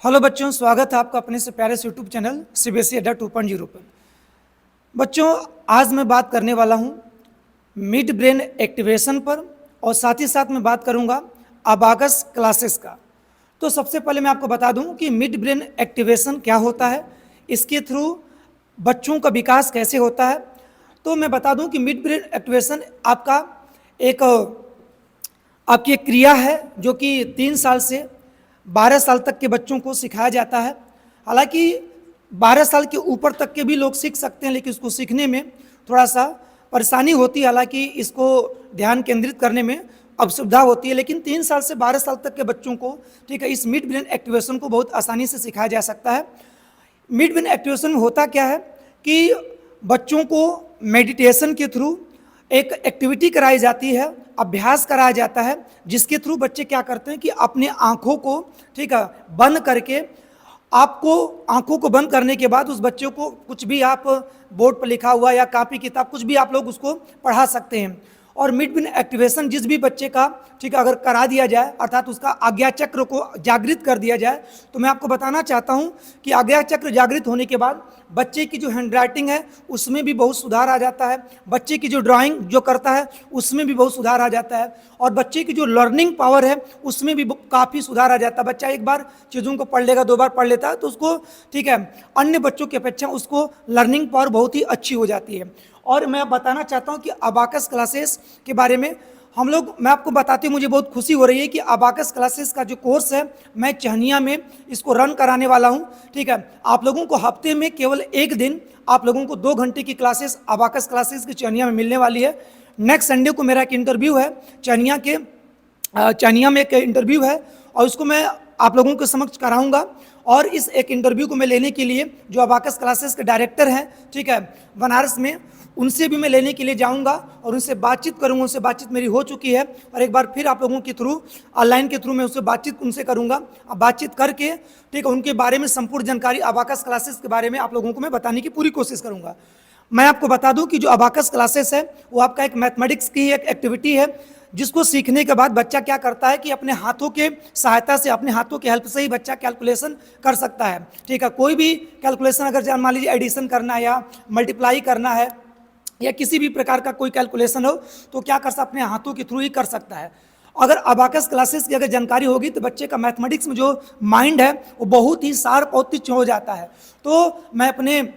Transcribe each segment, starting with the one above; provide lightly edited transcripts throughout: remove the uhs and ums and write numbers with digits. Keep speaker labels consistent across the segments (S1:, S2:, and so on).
S1: Hello बच्चों, स्वागत है आपका अपने से प्यारे से यूट्यूब चैनल सीबीएसई अड्डा 2.0 पर। बच्चों, आज मैं बात करने वाला हूं मिड ब्रेन एक्टिवेशन पर और साथ ही साथ मैं बात करूंगा अबाकस क्लासेस का। तो सबसे पहले मैं आपको बता दूं कि मिड ब्रेन एक्टिवेशन क्या होता है, इसके थ्रू बच्चों का विकास कैसे होता है। तो मैं बता दूं कि मिड ब्रेन एक्टिवेशन आपकी एक क्रिया है जो कि 3 साल से 12 साल तक के बच्चों को सिखाया जाता है। हालांकि 12 साल के ऊपर तक के भी लोग सीख सकते हैं, लेकिन इसको सीखने में थोड़ा सा परेशानी होती है। हालांकि इसको ध्यान केंद्रित करने में अब सुविधा होती है, लेकिन 3 साल से 12 साल तक के बच्चों को इस मिड ब्रेन एक्टिवेशन को बहुत आसानी से सिखाया जा सकता है। मिड ब्रेन एक्टिवेशन में होता क्या है कि बच्चों को मेडिटेशन के थ्रू एक एक्टिविटी कराई जाती है, अभ्यास कराया जाता है, जिसके थ्रू बच्चे क्या करते हैं कि अपने आँखों को बंद करके, आपको आँखों को बंद करने के बाद उस बच्चे को कुछ भी आप बोर्ड पर लिखा हुआ या कापी किताब कुछ भी आप लोग उसको पढ़ा सकते हैं। और मिड ब्रेन एक्टिवेशन जिस भी बच्चे का अगर करा दिया जाए, अर्थात उसका आज्ञा चक्र को जागृत कर दिया जाए, तो मैं आपको बताना चाहता हूं कि आज्ञा चक्र जागृत होने के बाद बच्चे की जो हैंडराइटिंग है उसमें भी बहुत सुधार आ जाता है, बच्चे की जो ड्राइंग जो करता है उसमें भी बहुत सुधार आ जाता है, और बच्चे की जो लर्निंग पावर है उसमें भी काफ़ी सुधार आ जाता है। बच्चा एक बार चीज़ों को पढ़ लेगा, 2 बार पढ़ लेता है, तो उसको अन्य बच्चों की अपेक्षा उसको लर्निंग पावर बहुत ही अच्छी हो जाती है। और मैं बताना चाहता हूं कि अबाकस क्लासेस के बारे में मैं आपको बताते हुए मुझे बहुत खुशी हो रही है कि अबाकस क्लासेस का जो कोर्स है मैं चहनिया में इसको रन कराने वाला हूं। आप लोगों को हफ्ते में केवल 1 दिन आप लोगों को 2 घंटे की क्लासेस अबाकस क्लासेस की चहनिया में मिलने वाली है। नेक्स्ट संडे को मेरा एक इंटरव्यू है चहनिया में एक इंटरव्यू है, और उसको मैं आप लोगों के समक्ष कराऊंगा। और इस एक इंटरव्यू को मैं लेने के लिए जो अबाकस क्लासेस के डायरेक्टर हैं बनारस में, उनसे भी मैं लेने के लिए जाऊंगा और उनसे बातचीत करूंगा। उनसे बातचीत मेरी हो चुकी है, और एक बार फिर आप लोगों के थ्रू ऑनलाइन के थ्रू मैं उससे बातचीत उनसे करूंगा। बातचीत करके उनके बारे में संपूर्ण जानकारी अबाकस क्लासेस के बारे में आप लोगों को मैं बताने की पूरी कोशिश करूंगा। मैं आपको बता दूं कि जो अबाकस क्लासेस है वो आपका एक मैथमेटिक्स की एक एक्टिविटी है, जिसको सीखने के बाद बच्चा क्या करता है कि अपने हाथों के सहायता से, अपने हाथों की हेल्प से ही बच्चा कैलकुलेशन कर सकता है। कोई भी कैलकुलेशन अगर मान लीजिए एडिशन करना है या मल्टीप्लाई करना है या किसी भी प्रकार का कोई कैलकुलेशन हो, तो क्या कर सकता है, अपने हाथों के थ्रू ही कर सकता है। अगर अबाकस क्लासेस की अगर जानकारी होगी तो बच्चे का मैथमेटिक्स में जो माइंड है वो बहुत ही शार्प और तीक्ष्ण हो जाता है। तो मैं अपने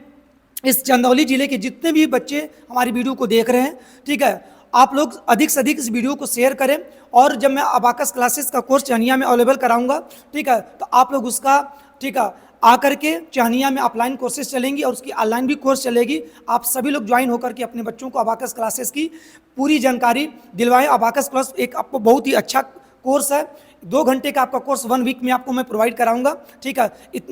S1: इस चंदौली जिले के जितने भी बच्चे हमारी वीडियो को देख रहे हैं, आप लोग अधिक से अधिक इस वीडियो को शेयर करें। और जब मैं अबाकस क्लासेस का कोर्स चहनिया में अवेलेबल कराऊंगा, तो आप लोग उसका आकर के चहनिया में ऑफलाइन कोर्सेज चलेंगी और उसकी ऑनलाइन भी कोर्स चलेगी। आप सभी लोग ज्वाइन होकर के अपने बच्चों को अबाकस क्लासेस की पूरी जानकारी दिलवाएं। अबाकस क्लास एक आपको बहुत ही अच्छा कोर्स है। 2 घंटे का आपका कोर्स 1 वीक में आपको मैं प्रोवाइड कराऊंगा।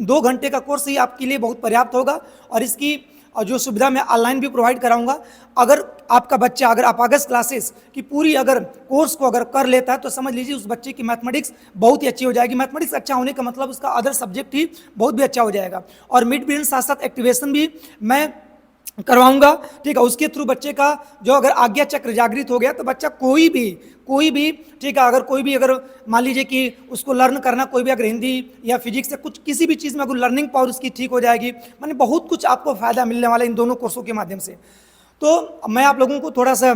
S1: 2 घंटे का कोर्स ही आपके लिए बहुत पर्याप्त होगा, और इसकी जो सुविधा मैं ऑनलाइन भी प्रोवाइड कराऊंगा। अगर आपका बच्चा अगर अबाकस क्लासेस की पूरी अगर कोर्स को अगर कर लेता है, तो समझ लीजिए उस बच्चे की मैथमेटिक्स बहुत ही अच्छी हो जाएगी। मैथमेटिक्स अच्छा होने का मतलब उसका अदर सब्जेक्ट ही बहुत भी अच्छा हो जाएगा। और मिड ब्रेन साथ साथ एक्टिवेशन भी मैं करवाऊंगा। उसके थ्रू बच्चे का जो अगर आज्ञा चक्र जागृत हो गया, तो बच्चा कोई भी अगर मान लीजिए कि उसको लर्न करना, कोई भी अगर हिंदी या फिजिक्स या किसी भी चीज़ में अगर लर्निंग पावर उसकी ठीक हो जाएगी, माने बहुत कुछ आपको फायदा मिलने वाला है इन दोनों कोर्सों के माध्यम से। तो मैं आप लोगों को थोड़ा सा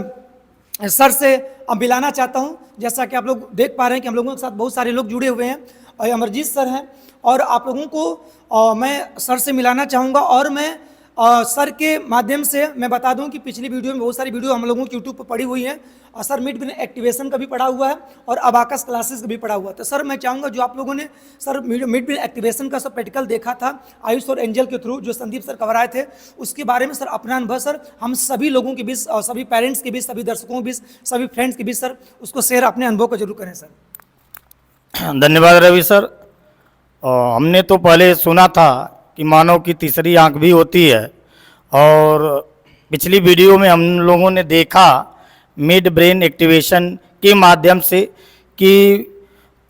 S1: सर से अब मिलाना चाहता हूं। जैसा कि आप लोग देख पा रहे हैं कि हम लोगों के साथ बहुत सारे लोग जुड़े हुए हैं, और अमरजीत सर हैं, और आप लोगों को मैं सर से मिलाना चाहूँगा। और मैं सर के माध्यम से मैं बता दूं कि पिछली वीडियो में बहुत सारी वीडियो हम लोगों की यूट्यूब पर पड़ी हुई है, और सर मिड ब्रेन एक्टिवेशन का भी पढ़ा हुआ है और अबाकस क्लासेस का भी पढ़ा हुआ है। तो सर मैं चाहूँगा जो आप लोगों ने सर मिड ब्रेन एक्टिवेशन का सब प्रैक्टिकल देखा था आयुष और एंजल के थ्रू, जो संदीप सर करवाए थे, उसके बारे में सर अपना अनुभव सर हम सभी लोगों के बीच, सभी पेरेंट्स के बीच, सभी दर्शकों के बीच, सभी फ्रेंड्स के बीच सर उसको शेयर अपने अनुभव को जरूर करें सर।
S2: धन्यवाद रवि सर। हमने तो पहले सुना था कि मानव की तीसरी आंख भी होती है, और पिछली वीडियो में हम लोगों ने देखा मिड ब्रेन एक्टिवेशन के माध्यम से कि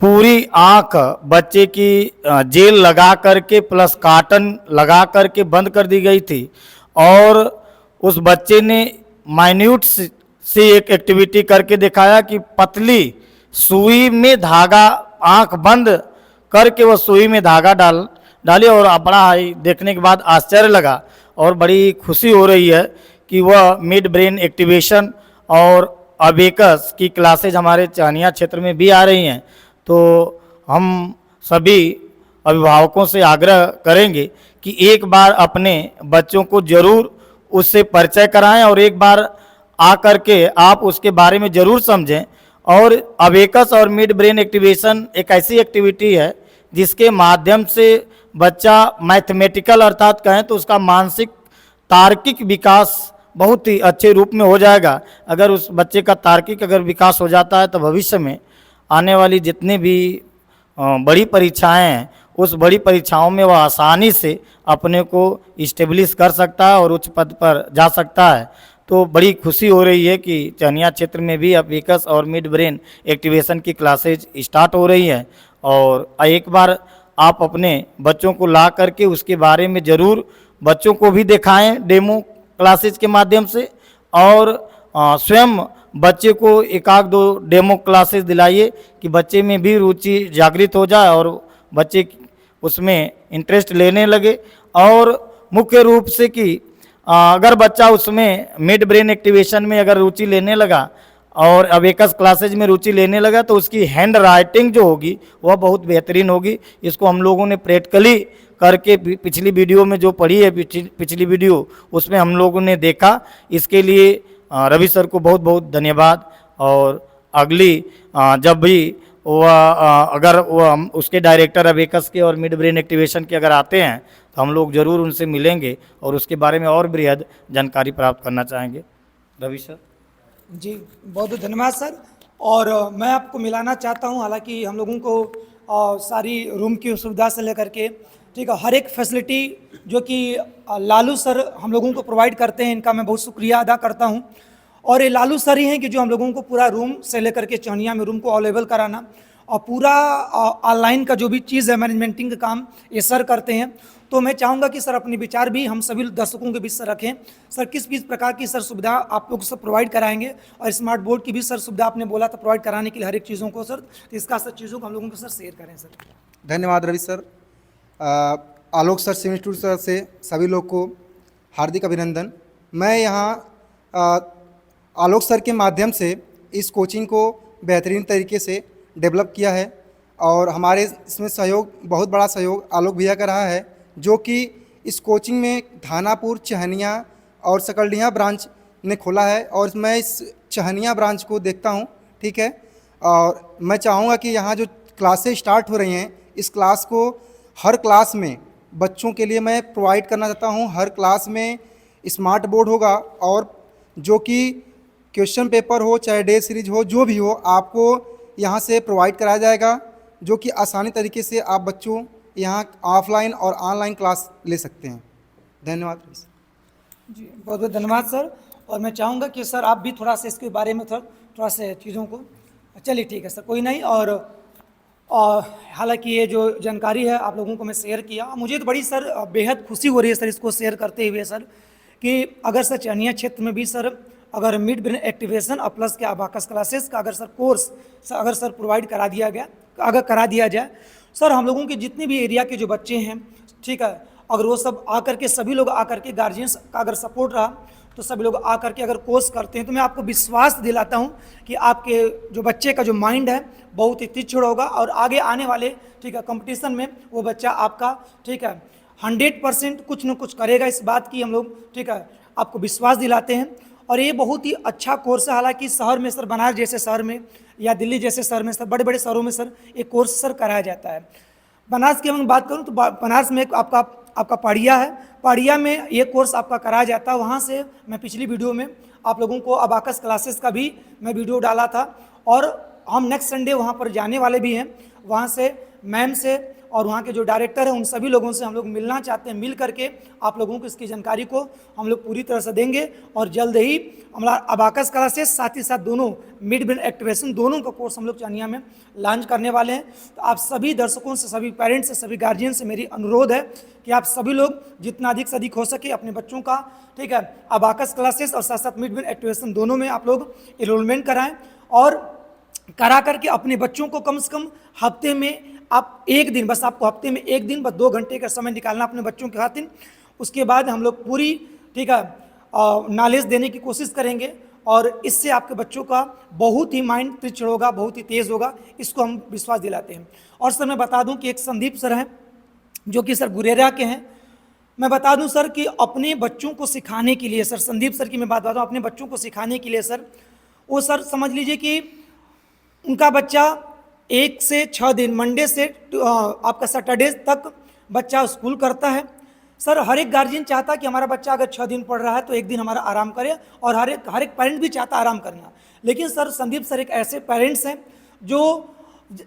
S2: पूरी आंख बच्चे की जेल लगा करके प्लस कार्टन लगा करके बंद कर दी गई थी, और उस बच्चे ने माइन्यूट से एक एक्टिविटी करके दिखाया कि पतली सुई में धागा आंख बंद करके वह सुई में धागा डाली और बड़ा ही देखने के बाद आश्चर्य लगा और बड़ी खुशी हो रही है कि वह मिड ब्रेन एक्टिवेशन और अबेकस की क्लासेज हमारे चानिया क्षेत्र में भी आ रही हैं। तो हम सभी अभिभावकों से आग्रह करेंगे कि एक बार अपने बच्चों को ज़रूर उससे परिचय कराएं और एक बार आकर के आप उसके बारे में ज़रूर समझें। और अबेकस और मिड ब्रेन एक्टिवेशन एक ऐसी एक्टिविटी है जिसके माध्यम से बच्चा मैथमेटिकल अर्थात कहें तो उसका मानसिक तार्किक विकास बहुत ही अच्छे रूप में हो जाएगा। अगर उस बच्चे का तार्किक अगर विकास हो जाता है तो भविष्य में आने वाली जितनी भी बड़ी परीक्षाएं हैं उस बड़ी परीक्षाओं में वह आसानी से अपने को इस्टेब्लिश कर सकता है और उच्च पद पर जा सकता है। तो बड़ी खुशी हो रही है कि चानिया क्षेत्र में भी अबेकस और मिड ब्रेन एक्टिवेशन की क्लासेज स्टार्ट हो रही हैं। और एक बार आप अपने बच्चों को ला करके उसके बारे में ज़रूर बच्चों को भी दिखाएं डेमो क्लासेज के माध्यम से, और स्वयं बच्चे को एक आध दो डेमो क्लासेस दिलाइए कि बच्चे में भी रुचि जागृत हो जाए और बच्चे उसमें इंटरेस्ट लेने लगे। और मुख्य रूप से कि अगर बच्चा उसमें मिड ब्रेन एक्टिवेशन में अगर रुचि लेने लगा और अबेकस क्लासेज में रुचि लेने लगा तो उसकी हैंड राइटिंग जो होगी वह बहुत बेहतरीन होगी। इसको हम लोगों ने प्रैक्टिकली करके पिछली वीडियो में जो पढ़ी है पिछली वीडियो उसमें हम लोगों ने देखा। इसके लिए रवि सर को बहुत बहुत धन्यवाद। और अगली जब भी वह अगर वह उसके डायरेक्टर अबेकस के और मिड ब्रेन एक्टिवेशन के अगर आते हैं तो हम लोग ज़रूर उनसे मिलेंगे और उसके बारे में और बृहद जानकारी प्राप्त करना चाहेंगे। रवि सर
S1: जी बहुत बहुत धन्यवाद सर। और मैं आपको मिलाना चाहता हूं, हालांकि हम लोगों को सारी रूम की सुविधा से लेकर के ठीक है हर एक फैसिलिटी जो कि लालू सर हम लोगों को प्रोवाइड करते हैं, इनका मैं बहुत शुक्रिया अदा करता हूं। और ये लालू सर ही हैं कि जो हम लोगों को पूरा रूम से लेकर के चानिया में रूम को अवेलेबल कराना और पूरा ऑनलाइन का जो भी चीज़ है मैनेजमेंटिंग का काम ये सर करते हैं। तो मैं चाहूँगा कि सर अपने विचार भी हम सभी दर्शकों के बीच से रखें। सर किस किस प्रकार की सर सुविधा आप लोग सब प्रोवाइड कराएंगे, और स्मार्ट बोर्ड की भी सर सुविधा आपने बोला था प्रोवाइड कराने के लिए हर एक चीज़ों को सर, तो इसका सर चीज़ों को हम लोगों को सर शेयर करें सर।
S3: धन्यवाद रवि सर। आलोक सर सिविल इंस्टीट्यूट सर से सभी लोग को हार्दिक अभिनंदन। मैं यहाँ आलोक सर के माध्यम से इस कोचिंग को बेहतरीन तरीके से डेवलप किया है और हमारे इसमें सहयोग बहुत बड़ा सहयोग आलोक भैया का रहा है, जो कि इस कोचिंग में धानापुर, चहनिया और सकलडीहा ब्रांच ने खोला है। और मैं इस चहनिया ब्रांच को देखता हूँ, ठीक है। और मैं चाहूँगा कि यहाँ जो क्लासेस स्टार्ट हो रही हैं इस क्लास को हर क्लास में बच्चों के लिए मैं प्रोवाइड करना चाहता हूँ। हर क्लास में स्मार्ट बोर्ड होगा और जो कि क्वेश्चन पेपर हो चाहे डे सीरीज हो जो भी हो आपको यहाँ से प्रोवाइड कराया जाएगा, जो कि आसानी तरीके से आप बच्चों यहाँ ऑफलाइन और ऑनलाइन क्लास ले सकते हैं। धन्यवाद
S1: जी बहुत बहुत धन्यवाद सर। और मैं चाहूँगा कि सर आप भी थोड़ा सा इसके बारे में थोड़ा सा चीज़ों को, चलिए ठीक है सर कोई नहीं। और हालांकि ये जो जानकारी है आप लोगों को मैं शेयर किया, मुझे तो बड़ी सर बेहद खुशी हो रही है सर इसको शेयर करते हुए सर, कि अगर सर चानिया क्षेत्र में भी सर अगर मिड ब्रेन एक्टिवेशन और प्लस के अबाकस क्लासेस का अगर सर कोर्स अगर सर प्रोवाइड करा दिया गया, अगर करा दिया जाए सर, हम लोगों के जितने भी एरिया के जो बच्चे हैं ठीक है, अगर वो सब आकर के सभी लोग आकर के गार्जियंस का अगर सपोर्ट रहा तो सभी लोग आकर के अगर कोर्स करते हैं तो मैं आपको विश्वास दिलाता हूं कि आपके जो बच्चे का जो माइंड है बहुत ही तीक्ष्ण होगा और आगे आने वाले ठीक है कंपटीशन में वो बच्चा आपका ठीक है 100% कुछ न कुछ करेगा। इस बात की हम लोग ठीक है आपको विश्वास दिलाते हैं। और ये बहुत ही अच्छा कोर्स है। हालांकि शहर में सर बनारस जैसे शहर में या दिल्ली जैसे शहर में सर बड़े बड़े शहरों में सर ये कोर्स सर कराया जाता है। बनारस की हम बात करूँ तो बनारस में आपका पहाड़िया है, पहाड़िया में ये कोर्स आपका कराया जाता है। वहाँ से मैं पिछली वीडियो में आप लोगों को अबाकस क्लासेस का भी मैं वीडियो डाला था और हम नेक्स्ट संडे वहाँ पर जाने वाले भी हैं। वहाँ से मैम से और वहाँ के जो डायरेक्टर हैं उन सभी लोगों से हम लोग मिलना चाहते हैं। मिल करके आप लोगों को इसकी जानकारी को हम लोग पूरी तरह से देंगे और जल्द ही हमारा अबाकस क्लासेस साथ ही साथ दोनों मिड ब्रेन एक्टिवेशन दोनों का कोर्स हम लोग चानिया में लॉन्च करने वाले हैं। तो आप सभी दर्शकों से, सभी पेरेंट्स से, सभी गार्जियन से मेरी अनुरोध है कि आप सभी लोग जितना अधिक से अधिक हो सके अपने बच्चों का ठीक है अबाकस क्लासेस और साथ साथ मिड ब्रेन एक्टिवेशन दोनों में आप लोग एनरोलमेंट कराएँ और करा करके अपने बच्चों को कम से कम हफ्ते में आप एक दिन, बस आपको हफ्ते में एक दिन बस 2 घंटे का समय निकालना अपने बच्चों के खातिर। उसके बाद हम लोग पूरी, ठीक है, नॉलेज देने की कोशिश करेंगे और इससे आपके बच्चों का बहुत ही माइंड तीक्ष्ण होगा, बहुत ही तेज़ होगा, इसको हम विश्वास दिलाते हैं। और सर मैं बता दूं कि एक संदीप सर हैं जो कि सर गुरेरा के हैं। मैं बता दूं सर कि अपने बच्चों को सिखाने के लिए, सर संदीप सर की मैं बात बताऊं, अपने बच्चों को सिखाने के लिए सर, वो सर समझ लीजिए कि उनका बच्चा 1 से 6 दिन, मंडे से आपका सैटरडे तक बच्चा स्कूल करता है। सर हर एक गार्जियन चाहता कि हमारा बच्चा अगर 6 दिन पढ़ रहा है तो एक दिन हमारा आराम करे, और हर एक पेरेंट भी चाहता आराम करना। लेकिन सर संदीप सर एक ऐसे पेरेंट्स हैं जो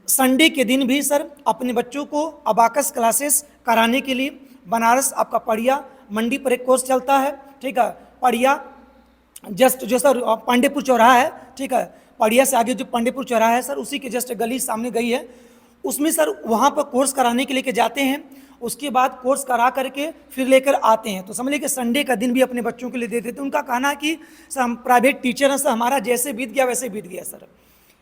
S1: संडे के दिन भी सर अपने बच्चों को अबाकस क्लासेस कराने के लिए बनारस आपका पड़िया मंडी पर एक कोर्स चलता है, ठीक है, पड़िया जस्ट जो सर पांडेपुर चौराहा है, ठीक है, पड़िया से आगे जो पांडेपुर चौराहा है सर, उसी के जस्ट गली सामने गई है, उसमें सर वहाँ पर कोर्स कराने के लेके जाते हैं। उसके बाद कोर्स करा करके फिर लेकर आते हैं। तो समझ लीजिए कि संडे का दिन भी अपने बच्चों के लिए दे देते हैं। उनका कहना है कि सर हम प्राइवेट टीचर हैं, सर हमारा जैसे बीत गया वैसे बीत गया सर,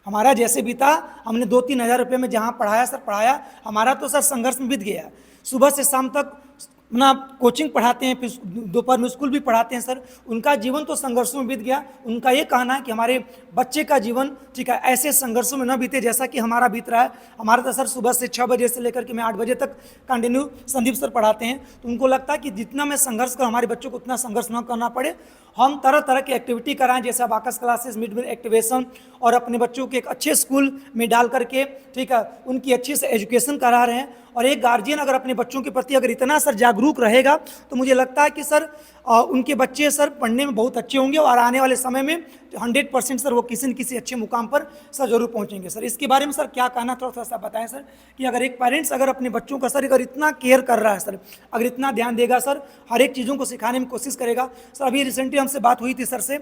S1: हमारा जैसे बीता, हमने 2-3 हज़ार रुपये में जहाँ पढ़ाया सर पढ़ाया, हमारा तो सर संघर्ष में बीत गया। सुबह से शाम तक अपना कोचिंग पढ़ाते हैं, फिर दोपहर में स्कूल भी पढ़ाते हैं सर, उनका जीवन तो संघर्षों में बीत गया। उनका ये कहना है कि हमारे बच्चे का जीवन, ठीक है, ऐसे संघर्षों में न बीते जैसा कि हमारा बीत रहा है। हमारा तो सर सुबह से 6 बजे से लेकर के मैं 8 बजे तक कंटिन्यू संदीप सर पढ़ाते हैं। तो उनको लगता है कि जितना मैं संघर्ष करूँ हमारे बच्चों को उतना संघर्ष न करना पड़े, हम तरह तरह की एक्टिविटी कराएं, जैसे अबाकस क्लासेस, मिड मील एक्टिवेशन, और अपने बच्चों के एक अच्छे स्कूल में डाल करके, ठीक है, उनकी अच्छी से एजुकेशन करा रहे हैं। और एक गार्जियन अगर अपने बच्चों के प्रति अगर इतना सर जागरूक रहेगा तो मुझे लगता है कि सर उनके बच्चे सर पढ़ने में बहुत अच्छे होंगे, और आने वाले समय में 100% सर वो किसी न किसी अच्छे मुकाम पर सर जरूर पहुंचेंगे। सर इसके बारे में सर क्या कहना, थोड़ा सा बताएं सर, कि अगर एक पेरेंट्स अगर अपने बच्चों का सर अगर इतना केयर कर रहा है सर, अगर इतना ध्यान देगा सर, हर एक चीज़ों को सिखाने में कोशिश करेगा। सर अभी रिसेंटली हमसे बात हुई थी सर से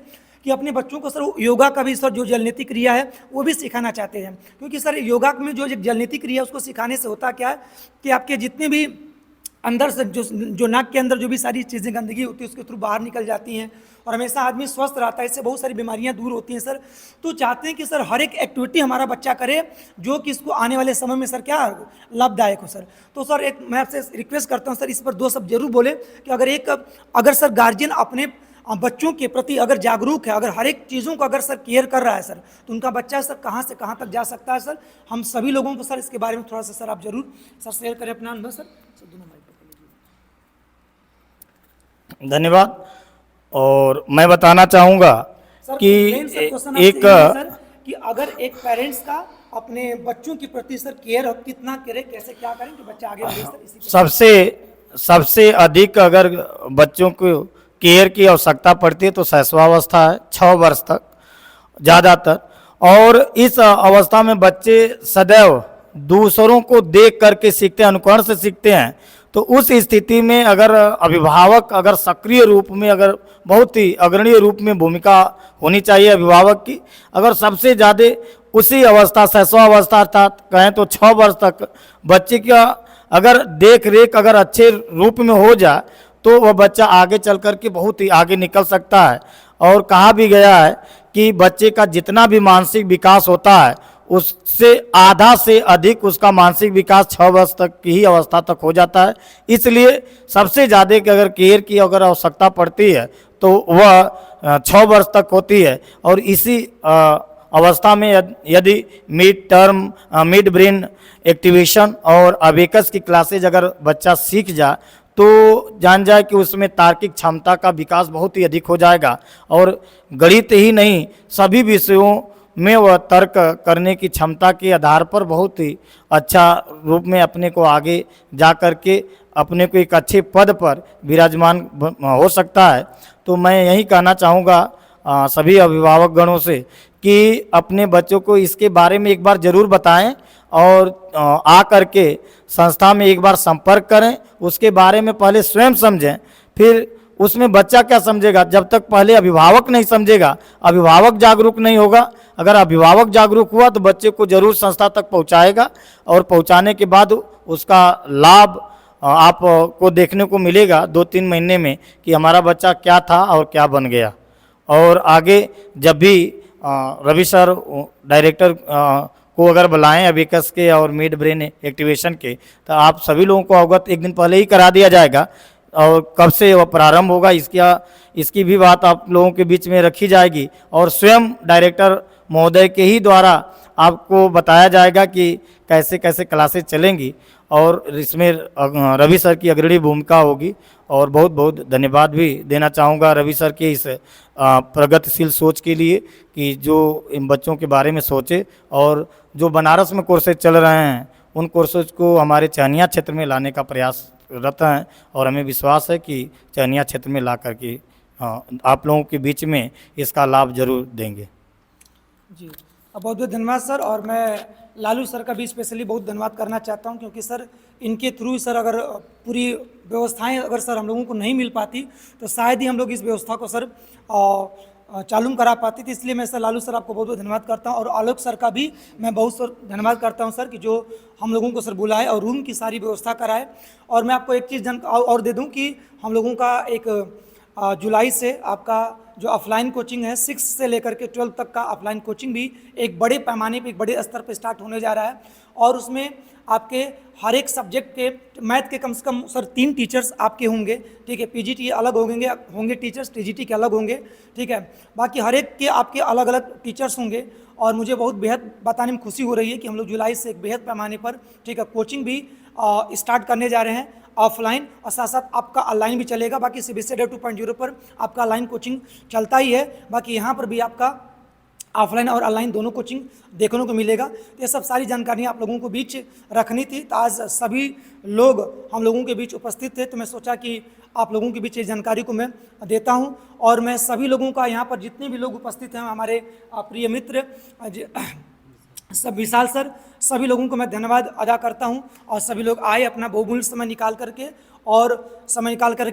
S1: कि अपने बच्चों को सर योगा का भी सर जो जलनीति क्रिया है वो भी सिखाना चाहते हैं, क्योंकि सर योगा में जो जलनीति क्रिया उसको सिखाने से होता क्या है कि आपके जितने भी अंदर से जो नाक के अंदर जो भी सारी चीज़ें गंदगी होती है उसके थ्रू बाहर निकल जाती हैं, और हमेशा आदमी स्वस्थ रहता है, इससे बहुत सारी बीमारियां दूर होती हैं सर। तो चाहते हैं कि सर हर एक एक्टिविटी हमारा बच्चा करे जो कि इसको आने वाले समय में सर क्या लाभदायक हो सर। तो सर एक मैं आपसे रिक्वेस्ट करता हूं सर, इस पर 2 शब्द जरूर बोले कि अगर सर गार्जियन अपने बच्चों के प्रति अगर जागरूक है, अगर हर एक चीज़ों को अगर सर केयर कर रहा है सर, तो उनका बच्चा सर कहाँ से कहाँ तक जा सकता है सर। हम सभी लोगों को सर इसके बारे में थोड़ा सा सर आप जरूर सर शेयर करें अपना अनुभव सर। दोनों माइक पकड़ लीजिए।
S2: धन्यवाद। और मैं बताना चाहूँगा कि एक
S1: कि अगर एक पेरेंट्स का अपने बच्चों के प्रति सर केयर कितना करे, कैसे क्या करें कि बच्चा आगे बढ़े सर, इसी
S2: सबसे अधिक अगर बच्चों को केयर की आवश्यकता पड़ती है तो शैशवावस्था है, 6 वर्ष तक ज़्यादातर। और इस अवस्था में बच्चे सदैव दूसरों को देख करके सीखते हैं, अनुकरण से सीखते हैं। तो उस स्थिति में अगर अभिभावक अगर सक्रिय रूप में, अगर बहुत ही अग्रणीय रूप में भूमिका होनी चाहिए अभिभावक की। अगर सबसे ज़्यादा उसी अवस्था शैशवावस्था अर्थात कहें तो 6 वर्ष तक बच्चे का अगर देख रेख अगर अच्छे रूप में हो जाए तो वह बच्चा आगे चल कर के बहुत ही आगे निकल सकता है। और कहा भी गया है कि बच्चे का जितना भी मानसिक विकास होता है उससे आधा से अधिक उसका मानसिक विकास 6 वर्ष तक की ही अवस्था तक हो जाता है। इसलिए सबसे ज़्यादा की अगर केयर की अगर आवश्यकता पड़ती है तो वह 6 वर्ष तक होती है। और इसी अवस्था में यदि मिड ब्रेन एक्टिवेशन और अबेकस की क्लासेज अगर बच्चा सीख जाए तो जान जाए कि उसमें तार्किक क्षमता का विकास बहुत ही अधिक हो जाएगा। और गणित ही नहीं, सभी विषयों में वह तर्क करने की क्षमता के आधार पर बहुत ही अच्छा रूप में अपने को आगे जा कर के अपने को एक अच्छे पद पर विराजमान हो सकता है। तो मैं यही कहना चाहूँगा सभी अभिभावक गणों से कि अपने बच्चों को इसके बारे में एक बार ज़रूर बताएं और आ करके संस्था में एक बार संपर्क करें। उसके बारे में पहले स्वयं समझें, फिर उसमें बच्चा क्या समझेगा। जब तक पहले अभिभावक नहीं समझेगा, अभिभावक जागरूक नहीं होगा। अगर अभिभावक जागरूक हुआ तो बच्चे को जरूर संस्था तक पहुंचाएगा, और पहुंचाने के बाद उसका लाभ आपको देखने को मिलेगा 2-3 महीने में कि हमारा बच्चा क्या था और क्या बन गया। और आगे जब भी रवि सर डायरेक्टर को अगर बुलाएं अबेकस के और मिड ब्रेन एक्टिवेशन के, तो आप सभी लोगों को अवगत एक दिन पहले ही करा दिया जाएगा। और कब से वह प्रारंभ होगा इसकी भी बात आप लोगों के बीच में रखी जाएगी, और स्वयं डायरेक्टर महोदय के ही द्वारा आपको बताया जाएगा कि कैसे कैसे क्लासेस चलेंगी, और इसमें रवि सर की अग्रणी भूमिका होगी। और बहुत बहुत धन्यवाद भी देना चाहूँगा रवि सर के इस प्रगतिशील सोच के लिए कि जो इन बच्चों के बारे में सोचे, और जो बनारस में कोर्सेज चल रहे हैं उन कोर्सेज को हमारे चहनिया क्षेत्र में लाने का प्रयासरत हैं, और हमें विश्वास है कि चहनिया क्षेत्र में ला करके आप लोगों के बीच में इसका लाभ जरूर देंगे।
S1: जी बहुत बहुत धन्यवाद सर। और मैं लालू सर का भी स्पेशली बहुत धन्यवाद करना चाहता हूं, क्योंकि सर इनके थ्रू सर अगर पूरी व्यवस्थाएं अगर सर हम लोगों को नहीं मिल पाती तो शायद ही हम लोग इस व्यवस्था को सर चालू करा पाती थी। इसलिए मैं सर लालू सर आपको बहुत बहुत धन्यवाद करता हूं, और आलोक सर का भी मैं बहुत सर धन्यवाद करता हूं सर कि जो हम लोगों को सर बुलाए और रूम की सारी व्यवस्था कराए। और मैं आपको एक चीज़ और दे दूँ कि हम लोगों का एक जुलाई से आपका जो ऑफलाइन कोचिंग है 6 से लेकर के 12 तक का ऑफलाइन कोचिंग भी एक बड़े पैमाने पे एक बड़े स्तर पे स्टार्ट होने जा रहा है। और उसमें आपके हर एक सब्जेक्ट के मैथ के कम से कम सर 3 टीचर्स आपके होंगे, ठीक है। पीजीटी अलग होंगे टीचर्स, टीजीटी के अलग होंगे, ठीक है। बाकी हर एक के आपके अलग अलग टीचर्स होंगे। और मुझे बहुत बेहद बताने में खुशी हो रही है कि हम लोग जुलाई से एक बेहद पैमाने पर, ठीक है, कोचिंग भी स्टार्ट करने जा रहे हैं ऑफलाइन, और साथ साथ आपका ऑनलाइन भी चलेगा। बाकी सीबीएसई 2.0 पर आपका ऑनलाइन कोचिंग चलता ही है, बाकी यहाँ पर भी आपका ऑफलाइन और ऑनलाइन दोनों कोचिंग देखने को मिलेगा। तो ये सब सारी जानकारियाँ आप लोगों को बीच रखनी थी, तो आज सभी लोग हम लोगों के बीच उपस्थित थे, तो मैं सोचा कि आप लोगों के बीच ये जानकारी को मैं देता हूँ। और मैं सभी लोगों का यहाँ पर जितने भी लोग उपस्थित हैं, हमारे प्रिय मित्र सब विशाल सर, सभी लोगों को मैं धन्यवाद अदा करता हूं। और सभी लोग आए, अपना बहुमूल्य समय निकाल करके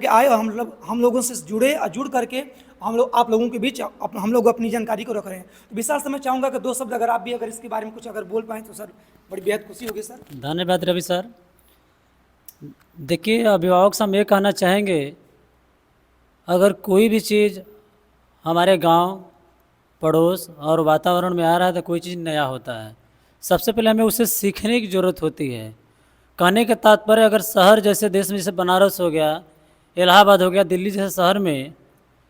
S1: आए, और हम लोगों से जुड़ करके आप लोगों के बीच हम लोग अपनी जानकारी को रख रहे हैं। तो विशाल सर, मैं चाहूँगा कि 2 शब्द अगर आप भी अगर इसके बारे में कुछ अगर बोल पाएँ तो सर बड़ी बेहद खुशी होगी सर।
S4: धन्यवाद रवि सर। देखिए, अभिभावक से हम ये कहना चाहेंगे, अगर कोई भी चीज़ हमारे गांव पड़ोस और वातावरण में आ रहा है तो कोई चीज़ नया होता है, सबसे पहले हमें उसे सीखने की ज़रूरत होती है। कहने का तात्पर्य, अगर शहर जैसे देश में जैसे बनारस हो गया, इलाहाबाद हो गया, दिल्ली जैसे शहर में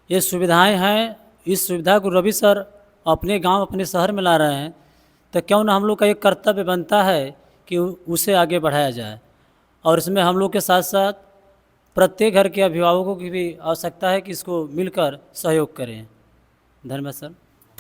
S4: ये सुविधाएं हैं, इस सुविधा को रवि सर अपने गांव अपने शहर में ला रहे हैं, तो क्यों ना हम लोग का एक कर्तव्य बनता है कि उसे आगे बढ़ाया जाए। और इसमें हम लोग के साथ साथ प्रत्येक घर के अभिभावकों की भी आवश्यकता है कि इसको मिलकर सहयोग करें। धन्यवाद सर।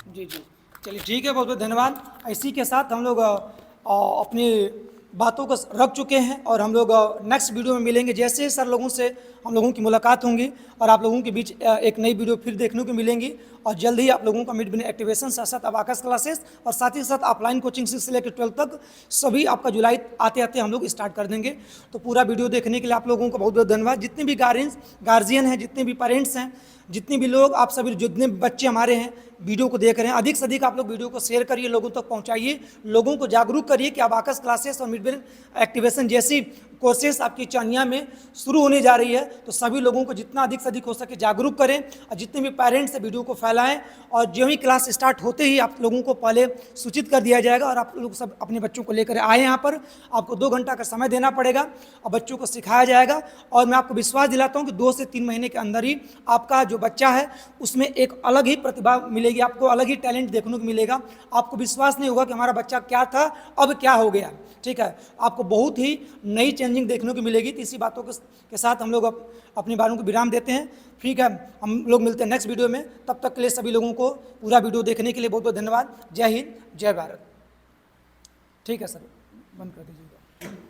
S1: जी चलिए ठीक है, बहुत बहुत धन्यवाद। इसी के साथ हम लोग अपनी बातों को रख चुके हैं, और हम लोग नेक्स्ट वीडियो में मिलेंगे। जैसे ही सर लोगों से हम लोगों की मुलाकात होंगी और आप लोगों के बीच एक नई वीडियो फिर देखने को मिलेंगी, और जल्द ही आप लोगों का मिड ब्रेन एक्टिवेशन, साथ साथ अबाकस क्लासेस, और साथ ही साथ ऑफलाइन कोचिंग 6 से लेकर 12 तक सभी आपका जुलाई आते आते हम लोग स्टार्ट कर देंगे। तो पूरा वीडियो देखने के लिए आप लोगों का बहुत बहुत धन्यवाद। जितने भी गार्जियन हैं, जितने भी पेरेंट्स हैं, जितने भी लोग, आप सभी जितने बच्चे हमारे हैं वीडियो को देख रहे हैं, अधिक से अधिक आप लोग वीडियो को शेयर करिए, लोगों तक पहुंचाइए, लोगों को जागरूक करिए कि अबाकस क्लासेस और मिड ब्रेन एक्टिवेशन जैसी कोर्सेस आपकी चनिया में शुरू होने जा रही है। तो सभी लोगों को जितना अधिक से अधिक हो सके जागरूक करें, और जितने भी पेरेंट्स हैं वीडियो को फैलाएं, और जो ही क्लास स्टार्ट होते ही आप लोगों को पहले सूचित कर दिया जाएगा, और आप लोग सब अपने बच्चों को लेकर आए यहाँ पर। आपको 2 घंटा का समय देना पड़ेगा और बच्चों को सिखाया जाएगा। और मैं आपको विश्वास दिलाता हूँ कि 2 से 3 महीने के अंदर ही आपका जो बच्चा है उसमें एक अलग ही प्रतिभा मिलेगी, आपको अलग ही टैलेंट देखने को मिलेगा। आपको विश्वास नहीं होगा कि हमारा बच्चा क्या था अब क्या हो गया, ठीक है। आपको बहुत ही नई चेंजिंग देखने को मिलेगी। तो इसी बातों के साथ हम लोग अपनी बातों को विराम देते हैं, ठीक है। हम लोग मिलते हैं नेक्स्ट वीडियो में, तब तक के लिए सभी लोगों को पूरा वीडियो देखने के लिए बहुत बहुत धन्यवाद। जय हिंद, जय भारत। ठीक है सर, बंद कर दीजिएगा।